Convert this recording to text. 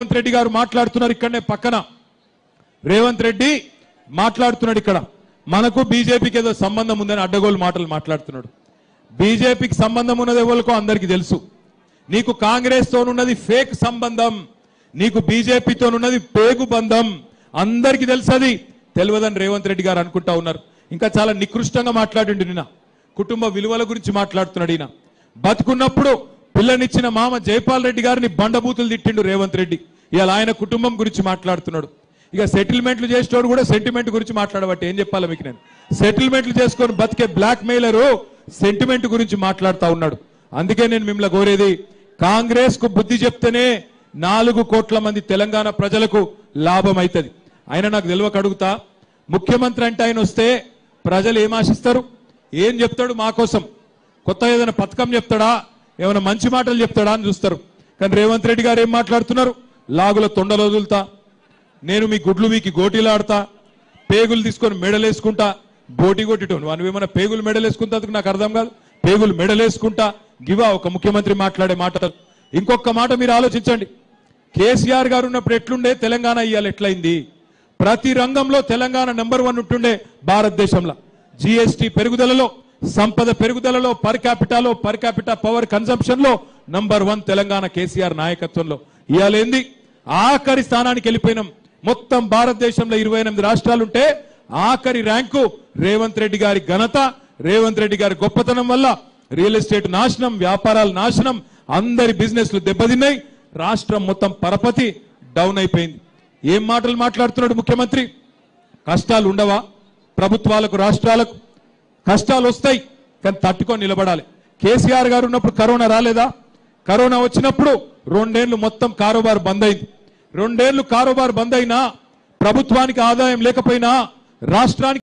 రేవంత్ రెడ్డి గారు మాట్లాడుతున్నారు ఇక్కడనే పక్కన రేవంత్ రెడ్డి మాట్లాడుతున్నాడు ఇక్కడ మనకు బీజేపీకి ఏదో సంబంధం ఉందని అడ్డగోలు మాటలు మాట్లాడుతున్నాడు బీజేపీకి సంబంధం ఉన్నది ఎవరికో అందరికీ తెలుసు నీకు కాంగ్రెస్ తో ఉన్నది ఫేక్ సంబంధం నీకు బీజేపీ తో ఉన్నది పేగు బంధం అందరికీ తెలుసది తెలియదని రేవంత్ రెడ్డి గారు అనుకుంటా ఉన్నారు ఇంకా చాలా నికృష్టంగా మాట్లాడిండు నిన్న కుటుంబ విలువల గురించి మాట్లాడుతున్నాడు ఈయన బతుకున్నప్పుడు పిల్లనిచ్చిన మామ జైపాల్ రెడ్డి గారిని బండబూతులు తిట్టిండు రేవంత్ రెడ్డి ఇవాళ ఆయన కుటుంబం గురించి మాట్లాడుతున్నాడు ఇక సెటిల్మెంట్లు చేసేటోడు కూడా సెంటిమెంట్ గురించి మాట్లాడబట్టి ఏం చెప్పాలి మీకు నేను సెటిల్మెంట్లు చేసుకొని బతికే బ్లాక్ మెయిలరు సెంటిమెంట్ గురించి మాట్లాడుతూ ఉన్నాడు అందుకే నేను మిమ్మల్ని కోరేది కాంగ్రెస్ కు బుద్ధి చెప్తేనే 4 కోట్ల మంది తెలంగాణ ప్రజలకు లాభం అవుతుంది ఆయన నాకు తెలియక అడుగుతా ముఖ్యమంత్రి అంటే ఆయన వస్తే ప్రజలు ఏం ఆశిస్తారు ఏం చెప్తాడు మా కోసం కొత్త ఏదైనా పథకం చెప్తాడా ఏమైనా మంచి మాటలు చెప్తాడా అని చూస్తారు కానీ రేవంత్ రెడ్డి గారు ఏం మాట్లాడుతున్నారు లాగుల తొండలు వదులుతా నేను మీ గుడ్లు మీకు గోటీలు ఆడతా పేగులు తీసుకొని మెడలేసుకుంటా బోటి కొట్టిటోను నువ్వేమన్నా పేగులు మెడలేసుకుంటా నాకు అర్థం కాదు పేగులు మెడలేసుకుంటా గివా ఒక ముఖ్యమంత్రి మాట్లాడే మాటలు ఇంకొక మాట మీరు ఆలోచించండి కేసీఆర్ గారు ఉన్నప్పుడు ఎట్లుండే తెలంగాణ ఇవాళ ఎట్లయింది ప్రతి రంగంలో తెలంగాణ నెంబర్ 1 ఉంటుండే భారతదేశంలో జీఎస్టీ పెరుగుదలలో సంపద పెరుగుదలలో పర్ క్యాపిటా పవర్ కన్సంప్షన్ లో నంబర్ 1 తెలంగాణ కేసీఆర్ నాయకత్వంలో ఇవాళ ఏంది ఆఖరి స్థానానికి వెళ్ళిపోయినాం మొత్తం భారతదేశంలో 28 రాష్ట్రాలుంటే ఆఖరి ర్యాంకు రేవంత్ రెడ్డి గారి ఘనత రేవంత్ రెడ్డి గారి గొప్పతనం వల్ల రియల్ ఎస్టేట్ నాశనం వ్యాపారాలు నాశనం అందరి బిజినెస్లు దెబ్బతిన్నాయి రాష్ట్రం మొత్తం పరపతి డౌన్ అయిపోయింది ఏం మాటలు మాట్లాడుతున్నాడు ముఖ్యమంత్రి కష్టాలు ఉండవా ప్రభుత్వాలకు రాష్ట్రాలకు కష్టాలు వస్తాయి కానీ తట్టుకొని నిలబడాలి కేసీఆర్ గారు ఉన్నప్పుడు కరోనా రాలేదా కరోనా వచ్చినప్పుడు 2 ఏళ్లు మొత్తం కారోబార్ బంద్ అయింది 2 ఏళ్లు కారోబార్ బంద్ అయినా ప్రభుత్వానికి ఆదాయం లేకపోయినా రాష్ట్రానికి